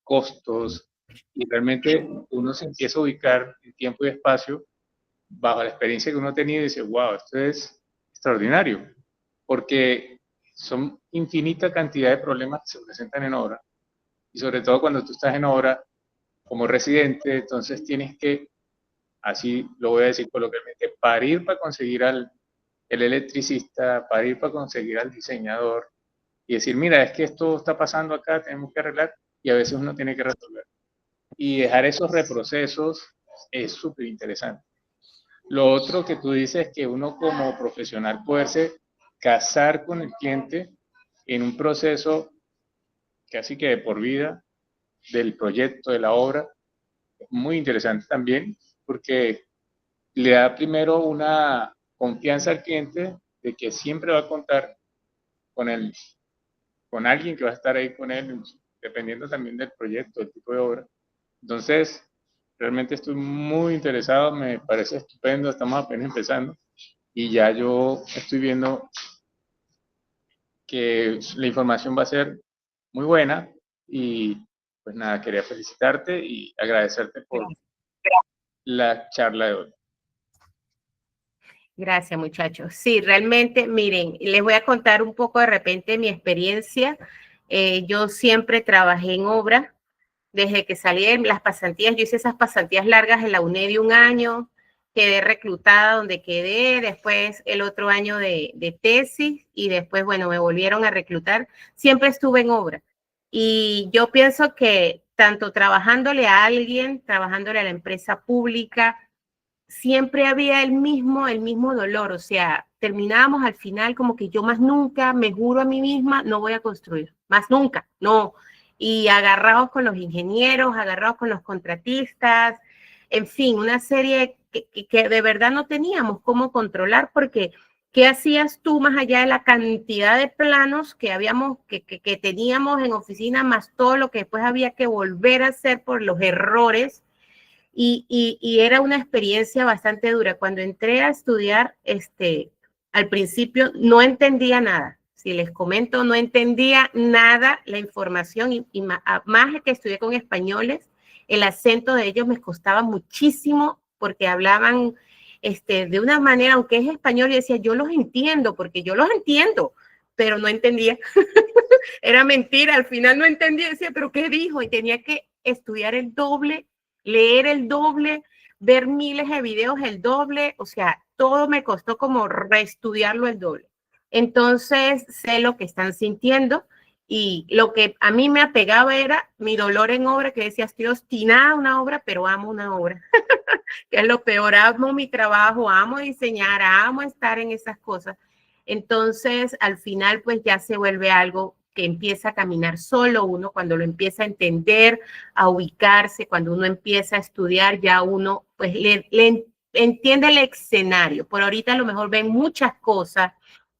costos, y realmente uno se empieza a ubicar en tiempo y espacio bajo la experiencia que uno ha tenido y dice, wow, esto es extraordinario, porque son infinita cantidad de problemas que se presentan en obra, y sobre todo cuando tú estás en obra como residente, entonces tienes que, así lo voy a decir coloquialmente, parir para conseguir el electricista, parir para conseguir al diseñador, y decir, mira, es que esto está pasando acá, tenemos que arreglar, y a veces uno tiene que resolver. Y dejar esos reprocesos es súper interesante. Lo otro que tú dices es que uno como profesional poderse casar con el cliente en un proceso casi que de por vida del proyecto, de la obra, es muy interesante también porque le da primero una confianza al cliente de que siempre va a contar con él, con alguien que va a estar ahí con él, dependiendo también del proyecto, del tipo de obra. Entonces, realmente estoy muy interesado, me parece estupendo, estamos apenas empezando y ya yo estoy viendo que la información va a ser muy buena y pues nada, quería felicitarte y agradecerte por la charla de hoy. Gracias, muchachos. Sí, realmente, miren, les voy a contar un poco de repente mi experiencia. Yo siempre trabajé en obra. Desde que salí de las pasantías, yo hice esas pasantías largas en la UNED 1 año, quedé reclutada donde quedé, después el otro año de tesis y después, bueno, me volvieron a reclutar. Siempre estuve en obra. Y yo pienso que tanto trabajándole a alguien, trabajándole a la empresa pública, siempre había el mismo dolor, o sea, terminábamos al final como que yo más nunca, me juro a mí misma, no voy a construir, más nunca, no. Y agarrados con los ingenieros, agarrados con los contratistas, en fin, una serie que de verdad no teníamos cómo controlar, porque ¿qué hacías tú más allá de la cantidad de planos que teníamos en oficina, más todo lo que después había que volver a hacer por los errores? Y era una experiencia bastante dura. Cuando entré a estudiar, al principio no entendía nada. Si les comento, no entendía nada la información y más que estudié con españoles, el acento de ellos me costaba muchísimo porque hablaban de una manera, aunque es español, y decía, yo los entiendo, porque yo los entiendo, pero no entendía. Era mentira, al final no entendía, decía, pero ¿qué dijo? Y tenía que estudiar el doble, leer el doble, ver miles de videos el doble, o sea, todo me costó como reestudiarlo el doble. Entonces, sé lo que están sintiendo y lo que a mí me apegaba era mi dolor en obra, que decía, estoy obstinada a una obra, pero amo una obra. Que es lo peor, amo mi trabajo, amo diseñar, amo estar en esas cosas. Entonces, al final, pues ya se vuelve algo que empieza a caminar solo uno, cuando lo empieza a entender, a ubicarse, cuando uno empieza a estudiar, ya uno pues le entiende el escenario. Por ahorita a lo mejor ven muchas cosas,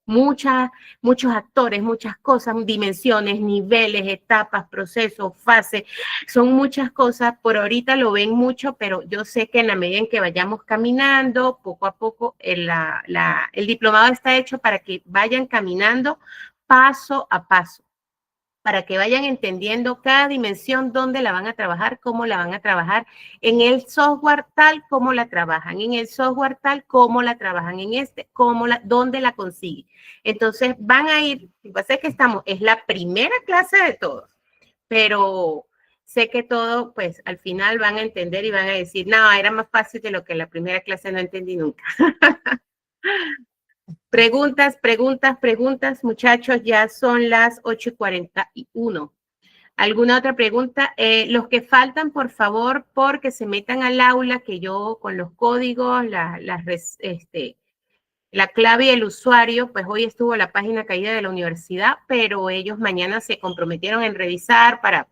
muchos actores, muchas cosas, dimensiones, niveles, etapas, procesos, fases, son muchas cosas. Por ahorita lo ven mucho, pero yo sé que en la medida en que vayamos caminando, poco a poco, el diplomado está hecho para que vayan caminando paso a paso, para que vayan entendiendo cada dimensión, dónde la van a trabajar, cómo la van a trabajar, en el software tal, cómo la trabajan, en el software tal, cómo la trabajan, en dónde la consiguen. Entonces van a ir, lo que pasa es que es la primera clase de todos, pero sé que todo, pues al final van a entender y van a decir, no, era más fácil de lo que la primera clase no entendí nunca. Preguntas, muchachos, ya son las 8:41. ¿Alguna otra pregunta? Los que faltan, por favor, porque se metan al aula, que yo con los códigos, la clave y el usuario, pues hoy estuvo la página caída de la universidad, pero ellos mañana se comprometieron en revisar para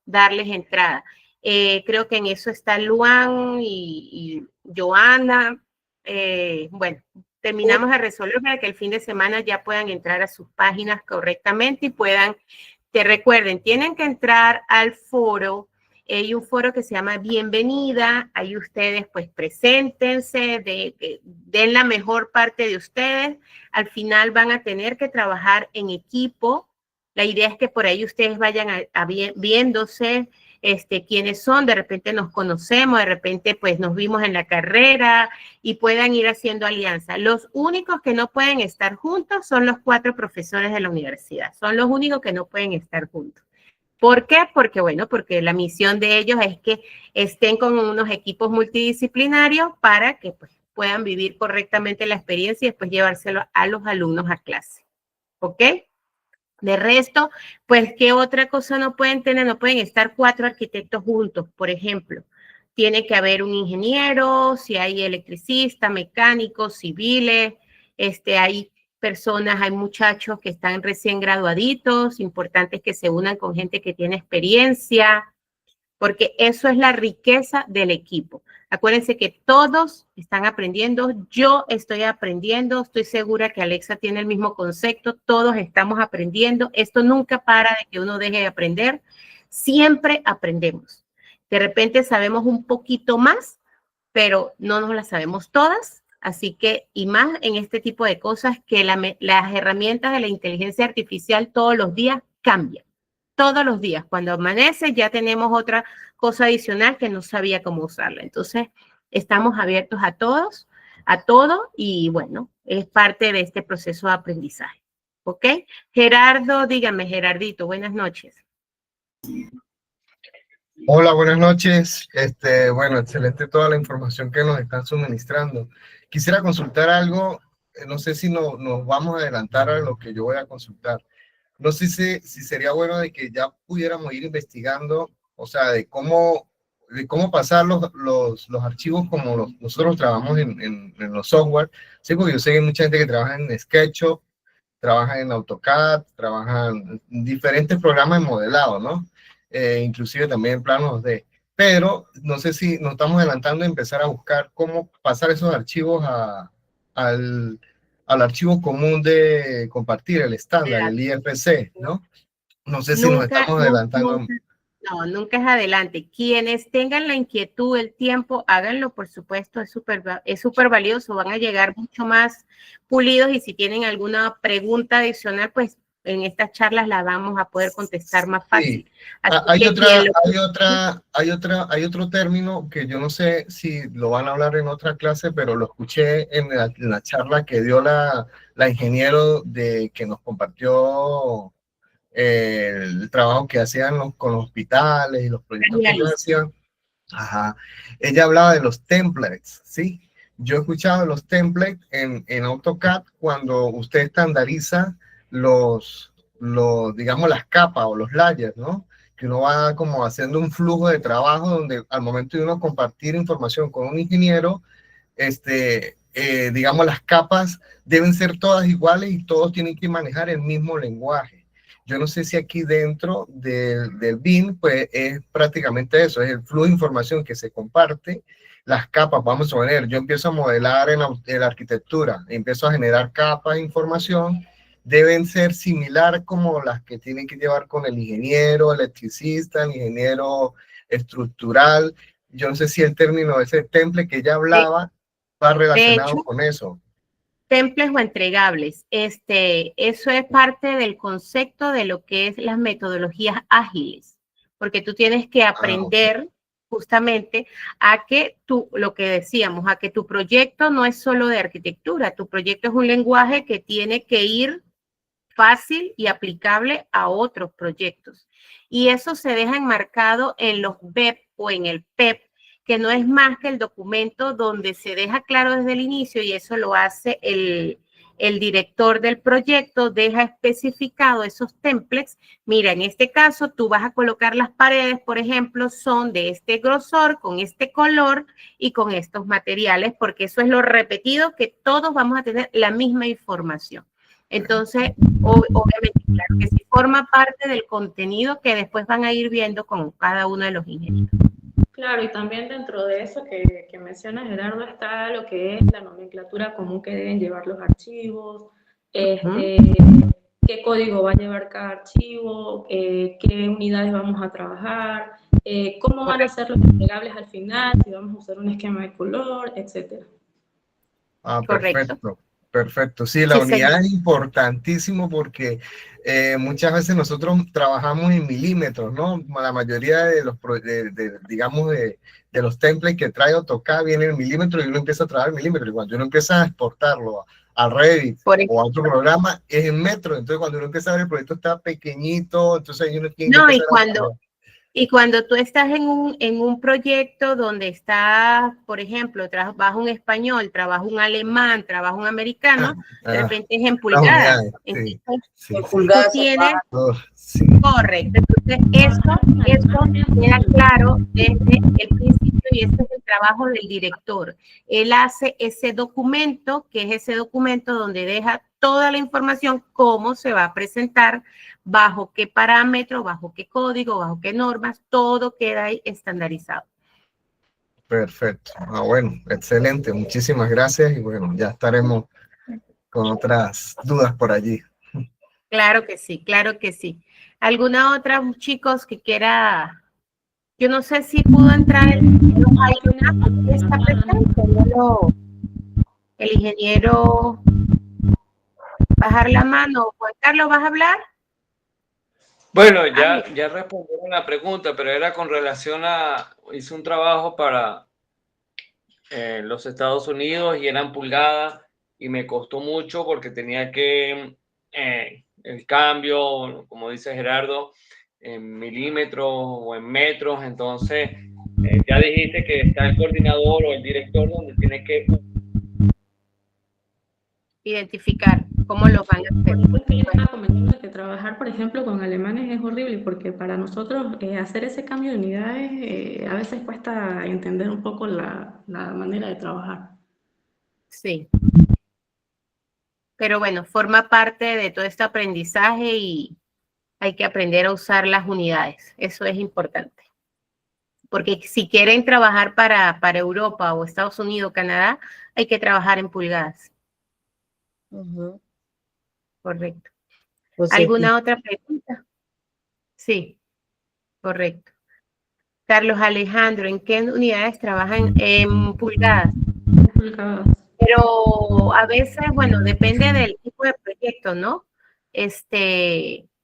darles entrada. Creo que en eso está Luan y Joana. Bueno, terminamos de resolver para que el fin de semana ya puedan entrar a sus páginas correctamente y puedan, te recuerden, tienen que entrar al foro. Hay un foro que se llama Bienvenida, ahí ustedes pues preséntense, den la mejor parte de ustedes. Al final van a tener que trabajar en equipo. La idea es que por ahí ustedes vayan viéndose quiénes son, de repente nos conocemos, de repente pues nos vimos en la carrera y puedan ir haciendo alianza. Los únicos que no pueden estar juntos son los 4 profesores de la universidad, son los únicos que no pueden estar juntos. ¿Por qué? Porque, bueno, porque la misión de ellos es que estén con unos equipos multidisciplinarios para que pues, puedan vivir correctamente la experiencia y después llevárselo a los alumnos a clase. ¿Ok? De resto, pues, ¿qué otra cosa no pueden tener? No pueden estar 4 arquitectos juntos, por ejemplo. Tiene que haber un ingeniero, si hay electricista, mecánicos, civiles, hay personas, hay muchachos que están recién graduaditos, importante es que se unan con gente que tiene experiencia, porque eso es la riqueza del equipo. Acuérdense que todos están aprendiendo, yo estoy aprendiendo, estoy segura que Alexa tiene el mismo concepto, todos estamos aprendiendo, esto nunca para de que uno deje de aprender, siempre aprendemos. De repente sabemos un poquito más, pero no nos las sabemos todas. Así que, y más en este tipo de cosas, que las herramientas de la inteligencia artificial todos los días cambian. Todos los días. Cuando amanece ya tenemos otra cosa adicional que no sabía cómo usarla. Entonces, estamos abiertos a todos, a todo, y bueno, es parte de este proceso de aprendizaje. ¿Ok? Gerardo, dígame, Gerardito, buenas noches. Hola, buenas noches. Bueno, excelente toda la información que nos están suministrando. Quisiera consultar algo, no sé si nos vamos a adelantar a lo que yo voy a consultar. No sé si sería bueno de que ya pudiéramos ir investigando, o sea, de cómo pasar los archivos como nosotros trabajamos en los software. Sí, porque yo sé que hay mucha gente que trabaja en SketchUp, trabaja en AutoCAD, trabaja en diferentes programas de modelado, ¿no? Inclusive también en planos 2D. pero no sé si nos estamos adelantando a empezar a buscar cómo pasar esos archivos al archivo común de compartir, el estándar, el IFC, ¿no? No sé si nos estamos adelantando. No, nunca es adelante. Quienes tengan la inquietud, el tiempo, háganlo, por supuesto, es súper valioso, van a llegar mucho más pulidos y si tienen alguna pregunta adicional, pues en estas charlas la vamos a poder contestar más fácil. Sí. Hay otro término que yo no sé si lo van a hablar en otra clase, pero lo escuché en la charla que dio la ingeniero que nos compartió el trabajo que hacían con los hospitales y los proyectos que ellos hacían. Ajá. Ella hablaba de los templates, ¿sí? Yo he escuchado los templates en AutoCAD cuando usted estandariza digamos, las capas o los layers, ¿no? Que uno va como haciendo un flujo de trabajo donde al momento de uno compartir información con un ingeniero, digamos, las capas deben ser todas iguales y todos tienen que manejar el mismo lenguaje. Yo no sé si aquí dentro del BIM, pues es prácticamente eso, es el flujo de información que se comparte, las capas, vamos a ver, yo empiezo a modelar en la arquitectura, empiezo a generar capas de información, deben ser similar como las que tienen que llevar con el ingeniero electricista, el ingeniero estructural. Yo no sé si el término, ese template que ella hablaba, va relacionado con eso. Temples o entregables. Eso es parte del concepto de lo que es las metodologías ágiles, porque tú tienes que aprender justamente a que lo que decíamos, a que tu proyecto no es solo de arquitectura, tu proyecto es un lenguaje que tiene que ir fácil y aplicable a otros proyectos. Y eso se deja enmarcado en los BEP o en el PEP, que no es más que el documento donde se deja claro desde el inicio, y eso lo hace el director del proyecto, deja especificado esos templates. Mira, en este caso tú vas a colocar las paredes, por ejemplo, son de este grosor, con este color y con estos materiales, porque eso es lo repetido, que todos vamos a tener la misma información. Entonces, obviamente, claro que sí forma parte del contenido que después van a ir viendo con cada uno de los ingenieros. Claro, y también dentro de eso que menciona Gerardo está lo que es la nomenclatura común que deben llevar los archivos, qué código va a llevar cada archivo, qué unidades vamos a trabajar, cómo van a ser los entregables al final, si vamos a usar un esquema de color, etc. Perfecto. Perfecto, sí, la unidad es importantísimo porque muchas veces nosotros trabajamos en milímetros, ¿no? La mayoría de los, digamos, de los templates que trae AutoCAD viene en milímetros y uno empieza a trabajar en milímetros. Y cuando uno empieza a exportarlo a Revit o a otro programa, es en metros. Entonces, cuando uno empieza a ver el proyecto está pequeñito, entonces uno tiene que empezar Y cuando tú estás en un proyecto donde está, por ejemplo, trabaja un español, trabaja un alemán, trabaja un americano, de repente es en pulgadas. Pulgadas tienes, correcto. Entonces, eso queda claro desde el principio y ese es el trabajo del director. Él hace ese documento, que es ese documento donde deja toda la información, cómo se va a presentar, bajo qué parámetro, bajo qué código, bajo qué normas, todo queda ahí estandarizado. Perfecto. Bueno, excelente. Muchísimas gracias y bueno, ya estaremos con otras dudas por allí. Claro que sí, claro que sí. ¿Alguna otra, chicos, que quiera? Yo no sé si pudo entrar el ingeniero bajar la mano. Juan Carlos, ¿vas a hablar? Bueno, ya respondieron la pregunta, pero era con relación a, hice un trabajo para los Estados Unidos y eran pulgadas y me costó mucho porque tenía que, el cambio, como dice Gerardo, en milímetros o en metros, entonces ya dijiste que está el coordinador o el director donde tiene que identificar cómo lo van a hacer. Pues que yo estaba comentando que trabajar, por ejemplo, con alemanes es horrible porque para nosotros hacer ese cambio de unidades a veces cuesta entender un poco la manera de trabajar. Sí. Pero bueno, forma parte de todo este aprendizaje y hay que aprender a usar las unidades. Eso es importante. porque si quieren trabajar para Europa o Estados Unidos, Canadá, hay que trabajar en pulgadas. Correcto. Pues ¿Alguna otra pregunta? Sí, correcto. Carlos Alejandro, ¿en qué unidades trabajan en pulgadas? Pulgadas. Pero a veces, bueno, depende del tipo de proyecto, ¿no?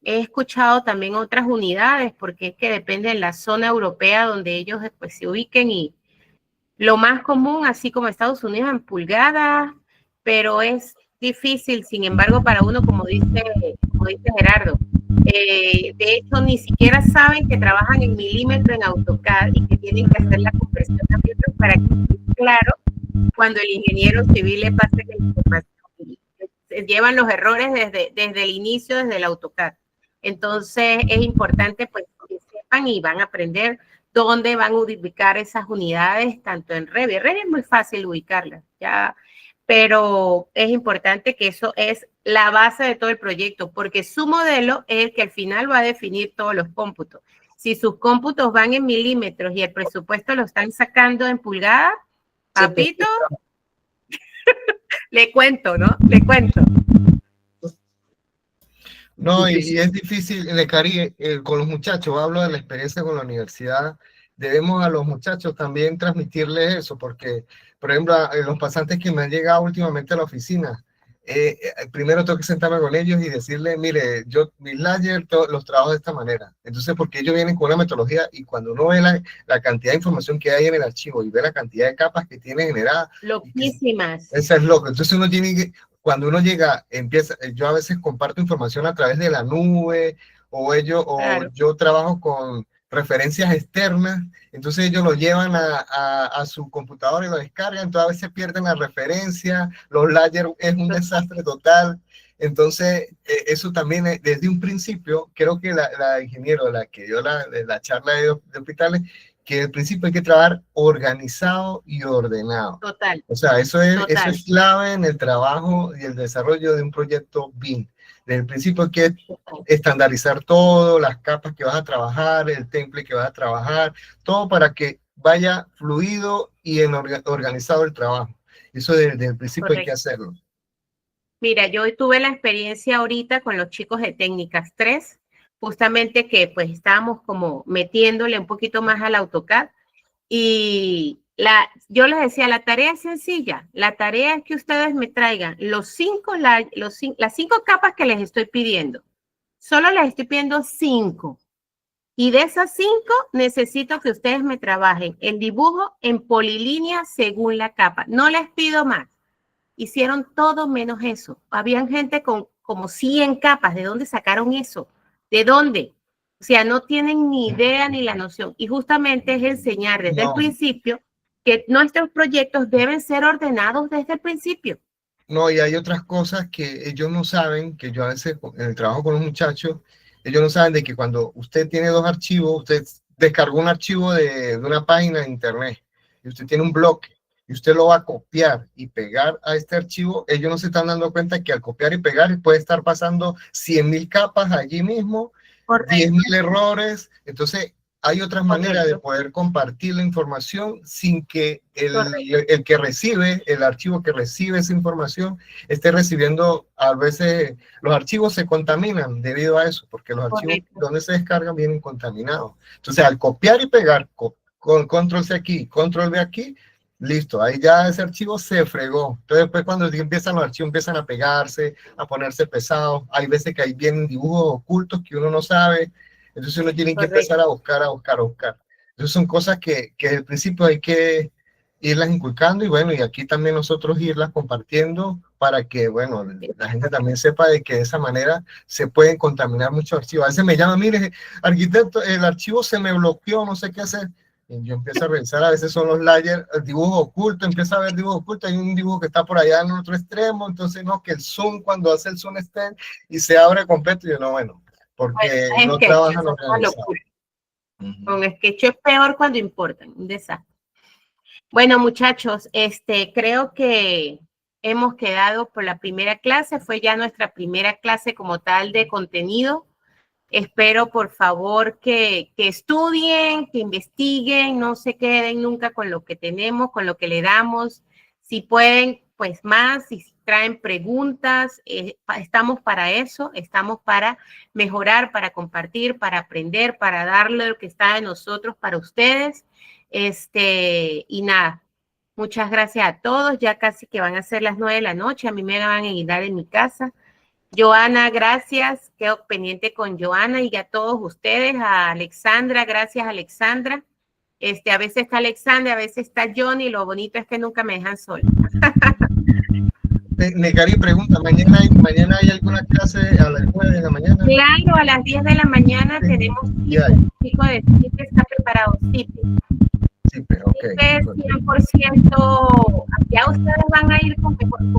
He escuchado también otras unidades, porque es que depende de la zona europea donde ellos pues, se ubiquen, y lo más común, así como Estados Unidos, en pulgadas, pero es difícil, sin embargo, para uno, como dice Gerardo. De hecho, ni siquiera saben que trabajan en milímetro en AutoCAD y que tienen que hacer la conversión a metros para que esté claro cuando el ingeniero civil le pase la información. Llevan los errores desde el inicio, desde el AutoCAD. Entonces, es importante pues, que sepan y van a aprender dónde van a ubicar esas unidades, tanto en Revit. Revit es muy fácil ubicarlas, ya, pero es importante que eso es la base de todo el proyecto, porque su modelo es el que al final va a definir todos los cómputos. Si sus cómputos van en milímetros y el presupuesto lo están sacando en pulgadas, papito, le cuento, ¿no? Le cuento. No, y es difícil, Necari, con los muchachos, hablo de la experiencia con la universidad, debemos a los muchachos también transmitirles eso, porque, por ejemplo, los pasantes que me han llegado últimamente a la oficina, primero tengo que sentarme con ellos y decirles, mire, yo mis layers los trabajo de esta manera. Entonces, porque ellos vienen con una metodología y cuando uno ve la cantidad de información que hay en el archivo y ve la cantidad de capas que tiene generada. Loquísimas. Eso es loco. Entonces uno tiene que, cuando uno llega, yo a veces comparto información a través de la nube Claro. yo trabajo con referencias externas, entonces ellos lo llevan a su computadora y lo descargan, entonces a veces pierden la referencia, los layers es un desastre total. Entonces, eso también desde un principio, creo que la ingeniero, la que dio la charla de hospitales, que al principio hay que trabajar organizado y ordenado. Total. O sea, eso es clave en el trabajo y el desarrollo de un proyecto BIM. Desde el principio hay que estandarizar todo, las capas que vas a trabajar, el template que vas a trabajar, todo para que vaya fluido y organizado el trabajo. Eso desde el principio hay que hacerlo. Mira, yo tuve la experiencia ahorita con los chicos de técnicas 3, justamente que pues estábamos como metiéndole un poquito más al AutoCAD, y yo les decía, la tarea es sencilla, la tarea es que ustedes me traigan las 5 capas que les estoy pidiendo, solo les estoy pidiendo 5, y de esas 5 necesito que ustedes me trabajen el dibujo en polilínea según la capa, no les pido más. Hicieron todo menos eso. Habían gente con como 100 capas. ¿De dónde sacaron eso? ¿De dónde? O sea, no tienen ni idea ni la noción. Y justamente es enseñar desde el principio que nuestros proyectos deben ser ordenados desde el principio. No, y hay otras cosas que ellos no saben, que yo a veces en el trabajo con los muchachos, ellos no saben de que cuando usted tiene 2 archivos, usted descargó un archivo de una página de internet y usted tiene un bloque, y usted lo va a copiar y pegar a este archivo, ellos no se están dando cuenta que al copiar y pegar puede estar pasando 100.000 capas allí mismo, 10.000 errores. Entonces hay otras maneras de poder compartir la información sin que el que recibe, el archivo que recibe esa información, esté recibiendo, a veces los archivos se contaminan debido a eso, porque los archivos donde se descargan vienen contaminados. Entonces al copiar y pegar, con control C aquí, control V aquí, listo, ahí ya ese archivo se fregó. Entonces después cuando empiezan los archivos empiezan a pegarse, a ponerse pesados. Hay veces que ahí vienen dibujos ocultos que uno no sabe. Entonces uno tiene que empezar a buscar. Entonces son cosas que desde el principio hay que irlas inculcando y bueno, y aquí también nosotros irlas compartiendo para que, bueno, la gente también sepa de que de esa manera se pueden contaminar muchos archivos. A veces me llaman, mire, arquitecto, el archivo se me bloqueó, no sé qué hacer. Y yo empiezo a revisar, a veces son los layers, el dibujo oculto, empieza a ver dibujo oculto, hay un dibujo que está por allá en otro extremo, entonces no, que el zoom, cuando hace el zoom esté y se abre completo, y yo no, bueno, porque no trabajan organizados. Con Sketch es peor cuando importan, un desastre. Bueno, muchachos, creo que hemos quedado por la primera clase, fue ya nuestra primera clase como tal de contenido. Espero, por favor, que estudien, que investiguen, no se queden nunca con lo que tenemos, con lo que le damos. Si pueden, pues más, si traen preguntas, estamos para eso, estamos para mejorar, para compartir, para aprender, para darle lo que está de nosotros para ustedes. Y nada, muchas gracias a todos. Ya casi que van a ser las 9 de la noche, a mí me van a guindar en mi casa. Joana, gracias, quedo pendiente con Joana y a todos ustedes, a Alexandra, gracias Alexandra. A veces está Alexandra, a veces está Johnny, lo bonito es que nunca me dejan sola. Necari pregunta, ¿mañana hay alguna clase a las 9 de la mañana? Claro, a las 10 de la mañana tenemos un chico de CIPE, está preparado, CIPE. CIPE, ok. CIPE 100%, ya ustedes van a ir con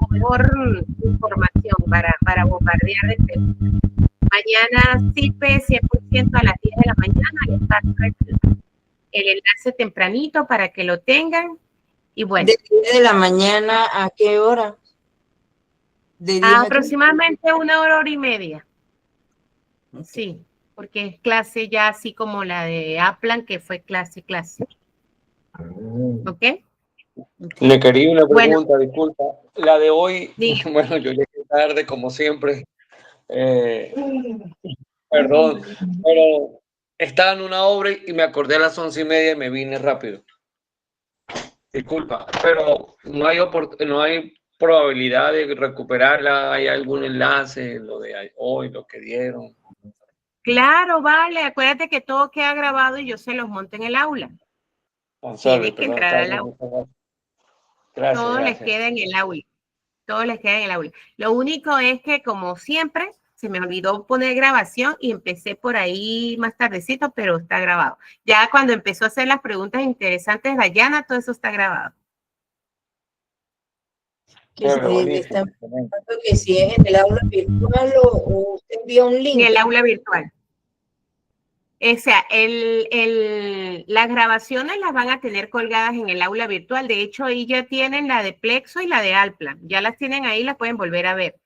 mejor información para bombardear el tema. Mañana CIPE 100% a las 10 de la mañana, les paso el enlace tempranito para que lo tengan. Y bueno. ¿De 10 de la mañana a qué hora? ¿De 10 aproximadamente 1 hora, hora y media. Okay. Sí, porque es clase ya así como la de Aplan, que fue clase. ¿Ok? Le quería una pregunta, bueno, disculpa. La de hoy, diga. bueno, yo llegué tarde como siempre. Perdón, pero estaba en una obra y me acordé a las 11:30 y me vine rápido. Disculpa, pero no hay probabilidad de recuperarla. ¿Hay algún enlace, lo de hoy, lo que dieron? Claro, vale, acuérdate que todo queda grabado y yo se los monto en el aula. Tiene que entrar al aula. Gracias, todo gracias. les queda en el aula. Todo les queda en el aula. Lo único es que, como siempre, se me olvidó poner grabación y empecé por ahí más tardecito, pero está grabado. Ya cuando empezó a hacer las preguntas interesantes, Dayana, todo eso está grabado. Que si es en el aula virtual o usted envía un link. En el aula virtual. O sea, las grabaciones las van a tener colgadas en el aula virtual. De hecho, ahí ya tienen la de Plexo y la de Alplan. Ya las tienen ahí, las pueden volver a ver.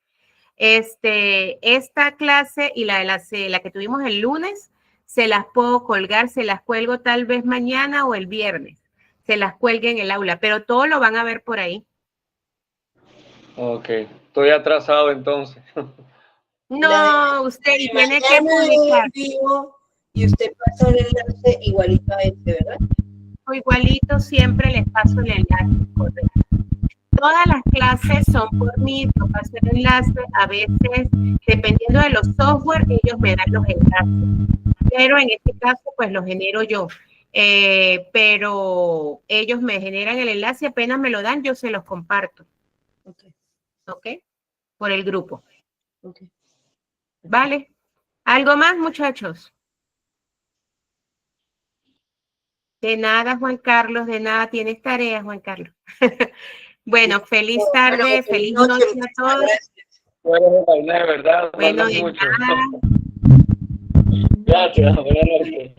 Esta clase y la que tuvimos el lunes, se las puedo colgar, se las cuelgo tal vez mañana o el viernes. Se las cuelgue en el aula, pero todo lo van a ver por ahí. Ok, estoy atrasado entonces. No, usted tiene que publicar. Y usted pasa el enlace igualito a ¿verdad? O igualito, siempre les paso el enlace, correcto. Todas las clases son por mí, yo paso el enlace. A veces, dependiendo de los software, ellos me dan los enlaces. Pero en este caso, pues los genero yo. Pero ellos me generan el enlace, apenas me lo dan, yo se los comparto. ¿Ok? Por el grupo. Okay. ¿Vale? ¿Algo más, muchachos? De nada, Juan Carlos, de nada. Tienes tareas, Juan Carlos. Bueno, feliz tarde, feliz noche a todos. Bueno, de verdad. Bueno, de nada. Gracias, buenas noches.